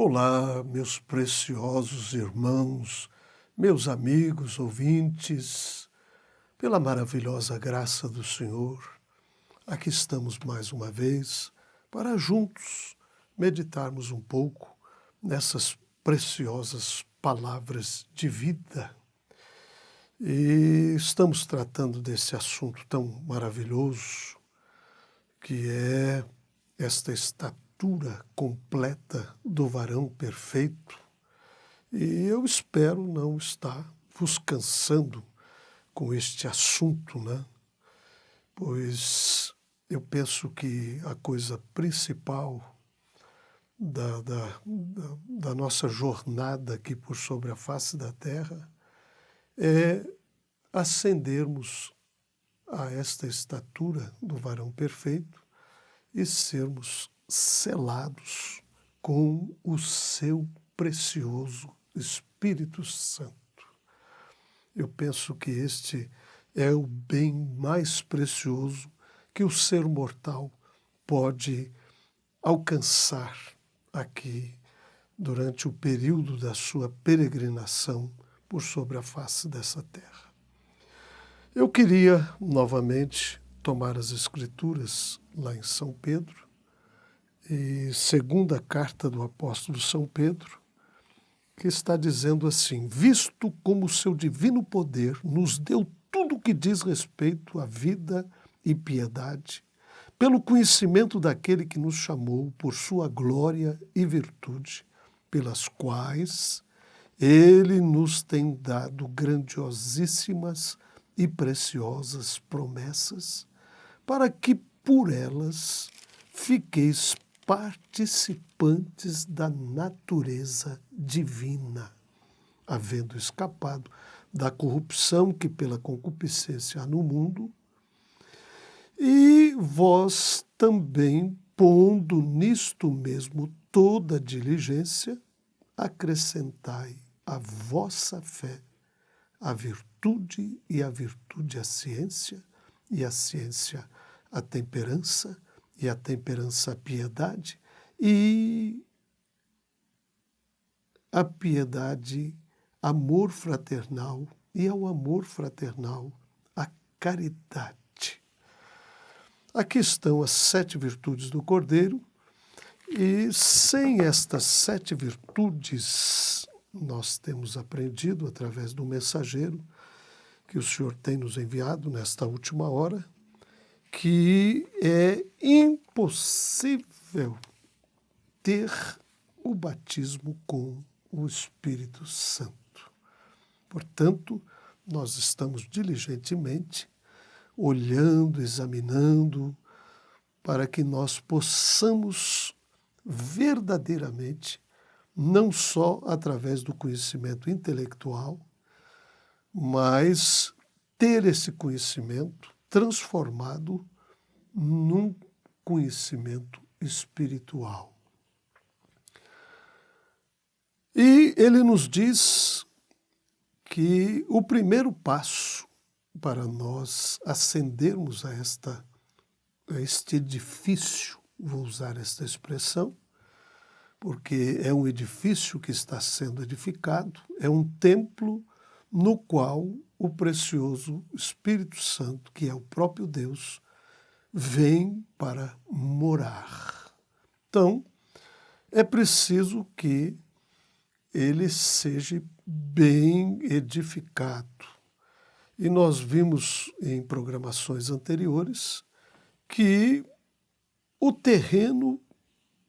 Olá, meus preciosos irmãos, meus amigos ouvintes, pela maravilhosa graça do Senhor, aqui estamos mais uma vez para juntos meditarmos um pouco nessas preciosas palavras de vida. E estamos tratando desse assunto tão maravilhoso que é esta estatura completa do varão perfeito. E eu espero não estar vos cansando com este assunto, né? Pois eu penso que a coisa principal da nossa jornada aqui por sobre a face da terra é ascendermos a esta estatura do varão perfeito e sermos selados com o seu precioso Espírito Santo. Eu penso que este é o bem mais precioso que o ser mortal pode alcançar aqui durante o período da sua peregrinação por sobre a face dessa terra. Eu queria novamente tomar as Escrituras lá em São Pedro, e segunda carta do apóstolo São Pedro, que está dizendo assim: visto como o seu divino poder nos deu tudo o que diz respeito à vida e piedade, pelo conhecimento daquele que nos chamou por sua glória e virtude, pelas quais ele nos tem dado grandiosíssimas e preciosas promessas, para que por elas fiqueis participantes da natureza divina, havendo escapado da corrupção que pela concupiscência há no mundo, e vós também, pondo nisto mesmo toda diligência, acrescentai à vossa fé a virtude, e a virtude a ciência, e a ciência a temperança, e a temperança a piedade, e a piedade amor fraternal, e ao amor fraternal a caridade. Aqui estão as 7 virtudes do Cordeiro, e sem estas 7 virtudes nós temos aprendido através do mensageiro que o Senhor tem nos enviado nesta última hora, que é impossível ter o batismo com o Espírito Santo. Portanto, nós estamos diligentemente olhando, examinando, para que nós possamos verdadeiramente, não só através do conhecimento intelectual, mas ter esse conhecimento transformado num conhecimento espiritual. E ele nos diz que o primeiro passo para nós ascendermos a este edifício, vou usar esta expressão, porque é um edifício que está sendo edificado, é um templo no qual o precioso Espírito Santo, que é o próprio Deus, vem para morar. Então, é preciso que ele seja bem edificado. E nós vimos em programações anteriores que o terreno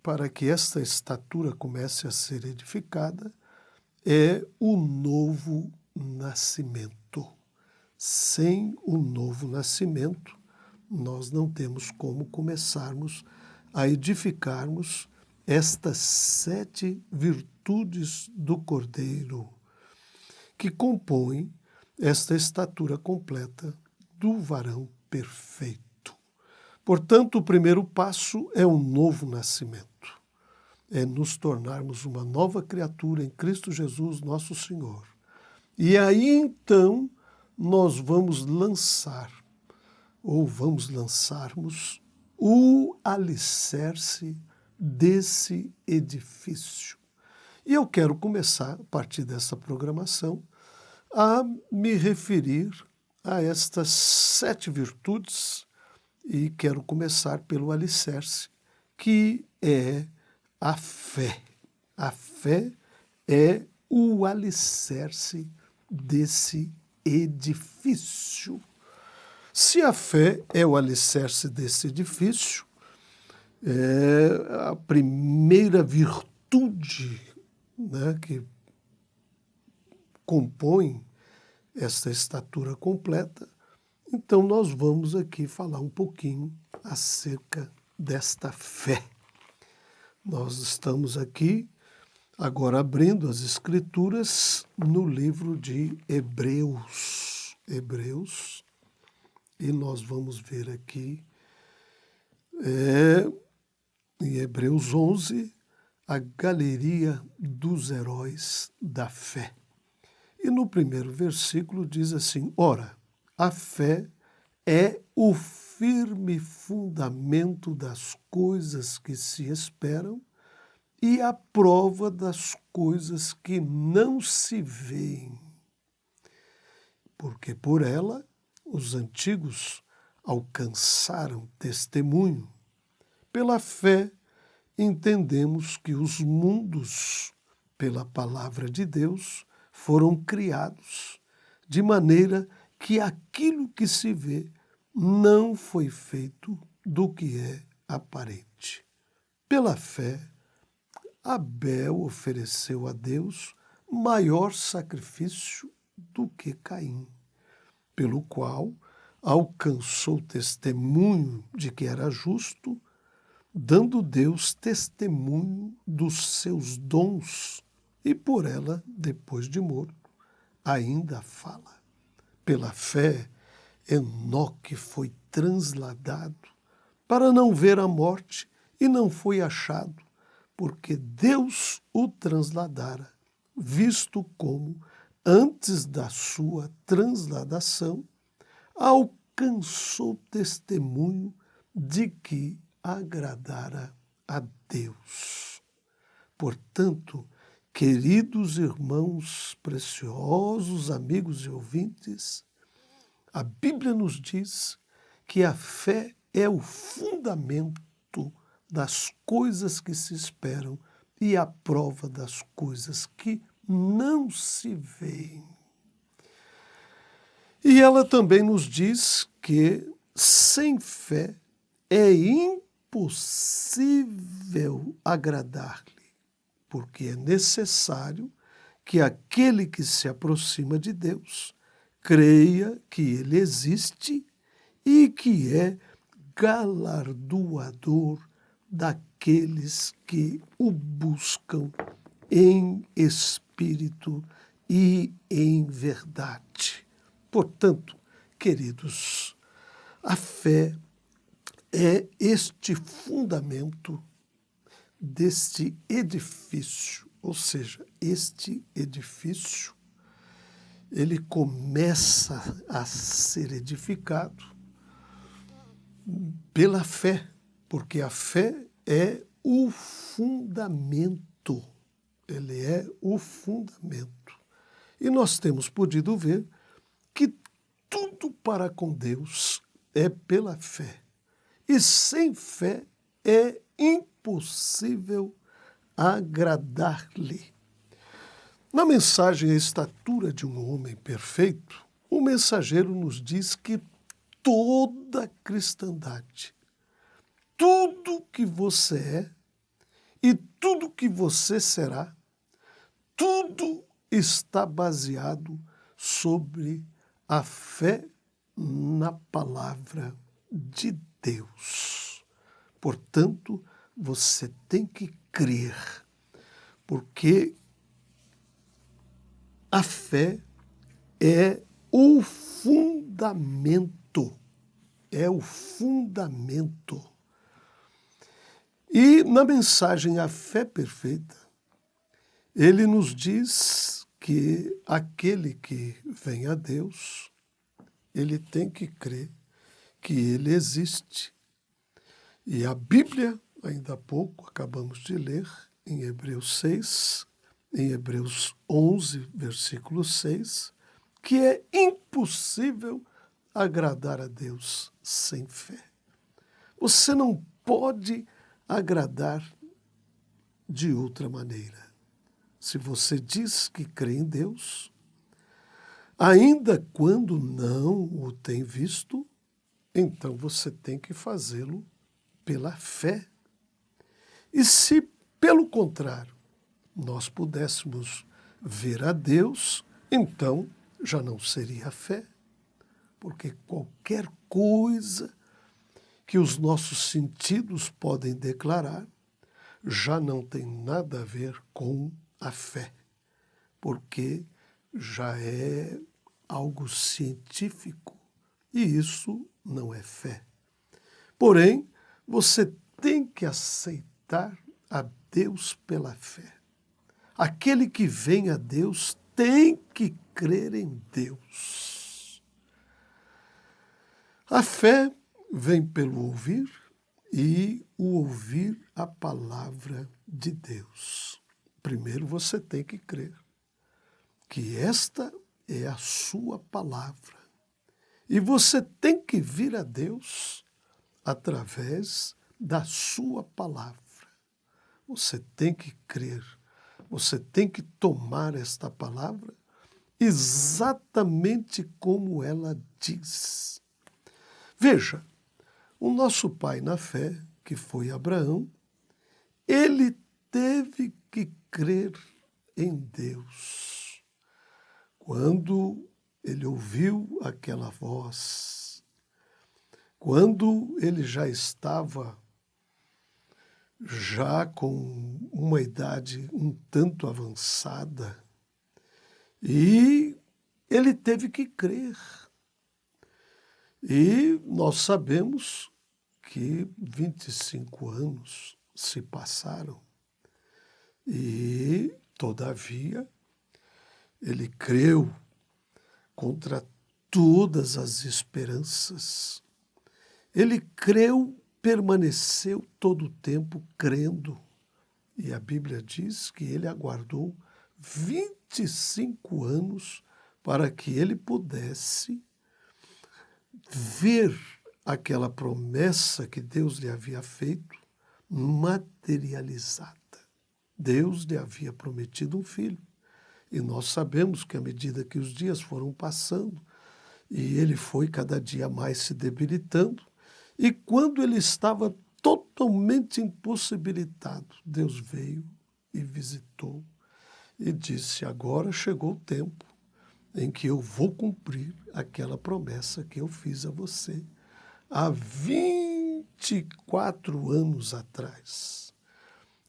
para que esta estatura comece a ser edificada é o novo nascimento. Sem o novo nascimento, nós não temos como começarmos a edificarmos estas 7 virtudes do Cordeiro, que compõem esta estatura completa do varão perfeito. Portanto, o primeiro passo é o novo nascimento. É nos tornarmos uma nova criatura em Cristo Jesus, nosso Senhor. E aí, então, nós vamos lançarmos o alicerce desse edifício. E eu quero começar, a partir dessa programação, a me referir a estas 7 virtudes e quero começar pelo alicerce, que é a fé. A fé é o alicerce desse edifício. Se a fé é o alicerce desse edifício, é a primeira virtude, né, que compõe esta estatura completa, então nós vamos aqui falar um pouquinho acerca desta fé. Nós estamos aqui agora abrindo as Escrituras no livro de Hebreus. Hebreus, e nós vamos ver aqui em Hebreus 11, a galeria dos heróis da fé. E no primeiro versículo diz assim: ora, a fé é o firme fundamento das coisas que se esperam e a prova das coisas que não se veem. Porque por ela os antigos alcançaram testemunho. Pela fé entendemos que os mundos, pela palavra de Deus, foram criados, de maneira que aquilo que se vê não foi feito do que é aparente. Pela fé, Abel ofereceu a Deus maior sacrifício do que Caim, pelo qual alcançou testemunho de que era justo, dando Deus testemunho dos seus dons, e por ela, depois de morto, ainda fala. Pela fé, Enoque foi transladado para não ver a morte e não foi achado, porque Deus o transladara, visto como, antes da sua transladação, alcançou testemunho de que agradara a Deus. Portanto, queridos irmãos preciosos, amigos e ouvintes, a Bíblia nos diz que a fé é o fundamento das coisas que se esperam e a prova das coisas que não se veem. E ela também nos diz que sem fé é impossível agradar-lhe, porque é necessário que aquele que se aproxima de Deus creia que Ele existe e que é galardoador daqueles que o buscam em espírito e em verdade. Portanto, queridos, a fé é este fundamento deste edifício, ou seja, este edifício, ele começa a ser edificado pela fé, porque a fé é o fundamento, ele é o fundamento. E nós temos podido ver que tudo para com Deus é pela fé. E sem fé é impossível agradar-lhe. Na mensagem A Estatura de um Homem Perfeito, o mensageiro nos diz que toda a cristandade, tudo que você é e tudo que você será, tudo está baseado sobre a fé na palavra de Deus. Portanto, você tem que crer, porque a fé é o fundamento, é o fundamento. E na mensagem A Fé Perfeita, ele nos diz que aquele que vem a Deus, ele tem que crer que ele existe. E a Bíblia, ainda há pouco, acabamos de ler, em Hebreus 6, em Hebreus 11, versículo 6, que é impossível agradar a Deus sem fé. Você não pode agradar de outra maneira. Se você diz que crê em Deus, ainda quando não o tem visto, então você tem que fazê-lo pela fé. E se, pelo contrário, nós pudéssemos ver a Deus, então já não seria fé, porque qualquer coisa que os nossos sentidos podem declarar já não tem nada a ver com a fé, porque já é algo científico e isso não é fé. Porém, você tem que aceitar a Deus pela fé. Aquele que vem a Deus tem que crer em Deus. A fé vem pelo ouvir e o ouvir a palavra de Deus. Primeiro você tem que crer que esta é a sua palavra. E você tem que vir a Deus através da sua palavra. Você tem que crer. Você tem que tomar esta palavra exatamente como ela diz. Veja, o nosso pai na fé, que foi Abraão, ele teve que crer em Deus. Quando ele ouviu aquela voz, quando ele já estava com uma idade um tanto avançada, e ele teve que crer. E nós sabemos que 25 anos se passaram e, todavia, ele creu contra todas as esperanças. Ele creu, permaneceu todo o tempo crendo. E a Bíblia diz que ele aguardou 25 anos para que ele pudesse ver aquela promessa que Deus lhe havia feito materializada. Deus lhe havia prometido um filho. E nós sabemos que à medida que os dias foram passando, e ele foi cada dia mais se debilitando, e quando ele estava totalmente impossibilitado, Deus veio e visitou e disse: agora chegou o tempo em que eu vou cumprir aquela promessa que eu fiz a você há 24 anos atrás.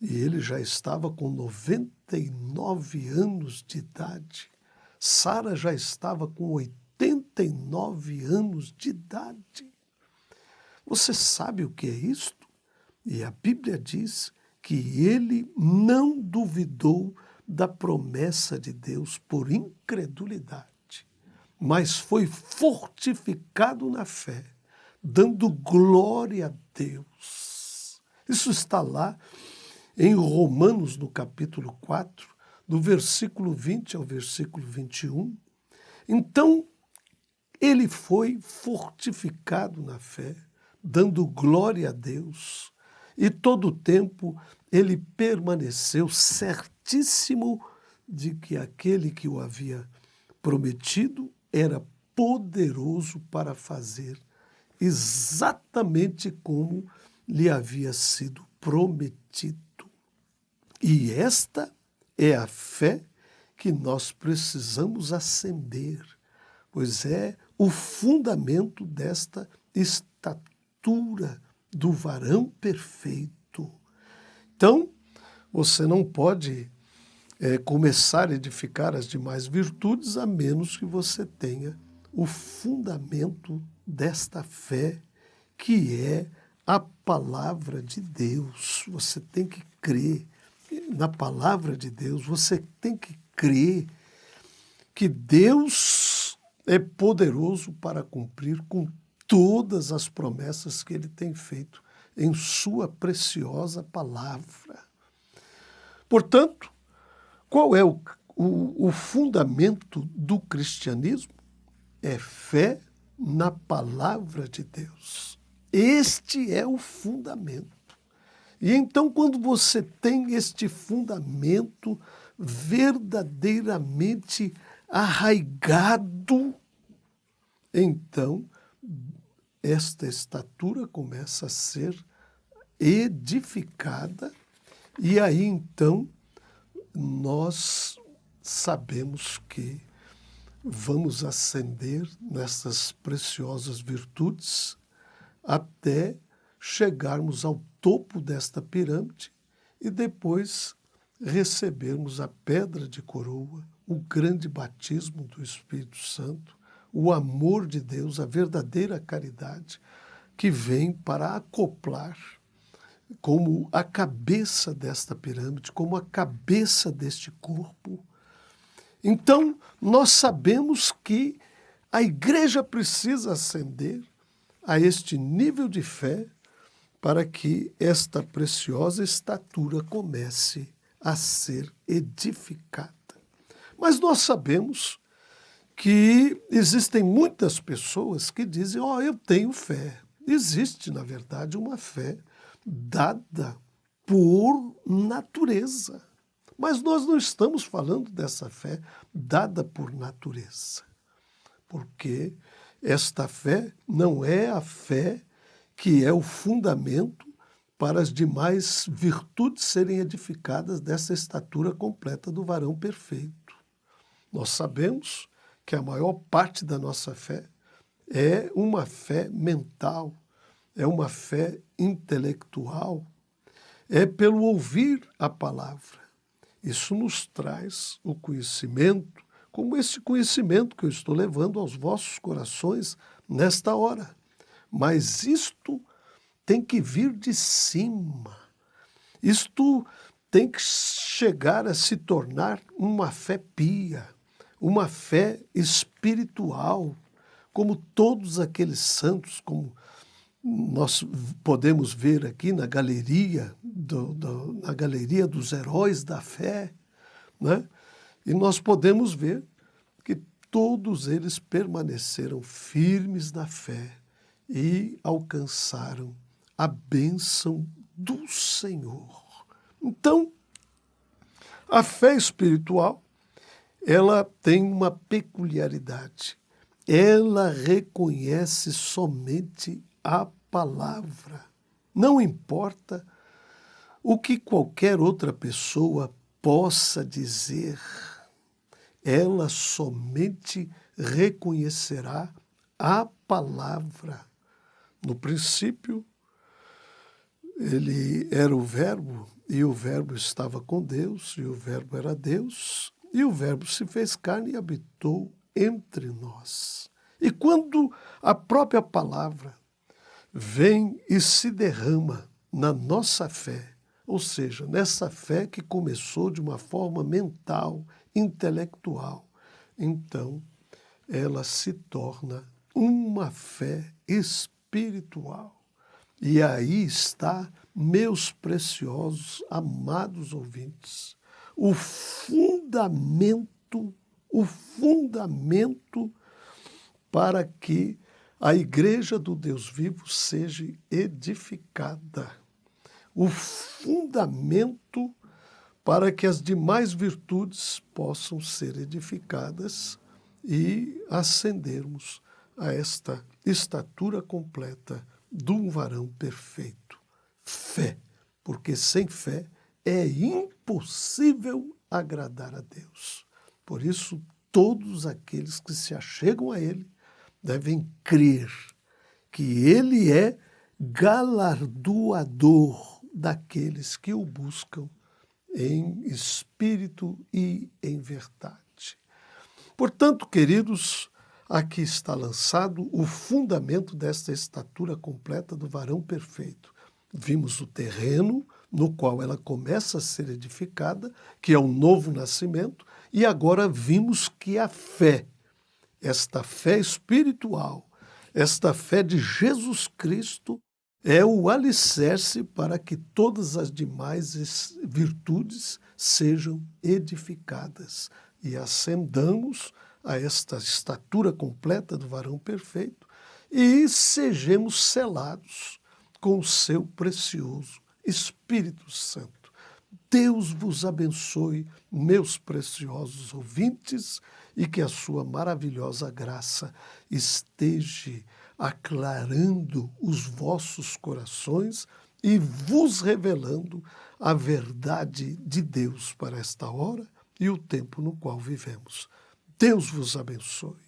E ele já estava com 99 anos de idade. Sara já estava com 89 anos de idade. Você sabe o que é isto? E a Bíblia diz que ele não duvidou da promessa de Deus por incredulidade, mas foi fortificado na fé, dando glória a Deus. Isso está lá em Romanos, no capítulo 4, do versículo 20 ao versículo 21. Então, ele foi fortificado na fé, dando glória a Deus, e todo o tempo ele permaneceu certíssimo de que aquele que o havia prometido era poderoso para fazer exatamente como lhe havia sido prometido. E esta é a fé que nós precisamos acender, pois é o fundamento desta estatura do varão perfeito. Então, você não pode começar a edificar as demais virtudes a menos que você tenha o fundamento desta fé, que é a palavra de Deus. Você tem que crer na palavra de Deus, você tem que crer que Deus é poderoso para cumprir com todas as promessas que ele tem feito em sua preciosa palavra. Portanto, Qual é o fundamento do cristianismo? É fé na palavra de Deus. Este é o fundamento. E então, quando você tem este fundamento verdadeiramente arraigado, então esta estatura começa a ser edificada, e aí então nós sabemos que vamos ascender nessas preciosas virtudes até chegarmos ao topo desta pirâmide e depois recebermos a pedra de coroa, o grande batismo do Espírito Santo, o amor de Deus, a verdadeira caridade que vem para acoplar como a cabeça desta pirâmide, como a cabeça deste corpo. Então, nós sabemos que a igreja precisa ascender a este nível de fé para que esta preciosa estatura comece a ser edificada. Mas nós sabemos que existem muitas pessoas que dizem, eu tenho fé. Existe, na verdade, uma fé dada por natureza. Mas nós não estamos falando dessa fé dada por natureza, porque esta fé não é a fé que é o fundamento para as demais virtudes serem edificadas dessa estatura completa do varão perfeito. Nós sabemos que a maior parte da nossa fé é uma fé mental, é uma fé intelectual, é pelo ouvir a palavra. Isso nos traz o conhecimento, como esse conhecimento que eu estou levando aos vossos corações nesta hora. Mas isto tem que vir de cima. Isto tem que chegar a se tornar uma fé pia, uma fé espiritual, como todos aqueles santos, como nós podemos ver aqui na galeria, na galeria dos heróis da fé, né? E nós podemos ver que todos eles permaneceram firmes na fé e alcançaram a bênção do Senhor. Então, a fé espiritual, ela tem uma peculiaridade. Ela reconhece somente a palavra. Não importa o que qualquer outra pessoa possa dizer, ela somente reconhecerá a palavra. No princípio, ele era o Verbo, e o Verbo estava com Deus, e o Verbo era Deus, e o Verbo se fez carne e habitou entre nós. E quando a própria palavra vem e se derrama na nossa fé, ou seja, nessa fé que começou de uma forma mental, intelectual, então ela se torna uma fé espiritual. E aí está, meus preciosos, amados ouvintes, o fundamento para que a igreja do Deus vivo seja edificada. O fundamento para que as demais virtudes possam ser edificadas e ascendermos a esta estatura completa de um varão perfeito. Fé, porque sem fé é impossível agradar a Deus. Por isso, todos aqueles que se achegam a Ele devem crer que Ele é galardoador daqueles que o buscam em espírito e em verdade. Portanto, queridos, aqui está lançado o fundamento desta estatura completa do varão perfeito. Vimos o terreno no qual ela começa a ser edificada, que é o novo nascimento, e agora vimos que a fé, esta fé espiritual, esta fé de Jesus Cristo, é o alicerce para que todas as demais virtudes sejam edificadas e ascendamos a esta estatura completa do varão perfeito e sejamos selados com o seu precioso Espírito Santo. Deus vos abençoe, meus preciosos ouvintes, e que a sua maravilhosa graça esteja aclarando os vossos corações e vos revelando a verdade de Deus para esta hora e o tempo no qual vivemos. Deus vos abençoe.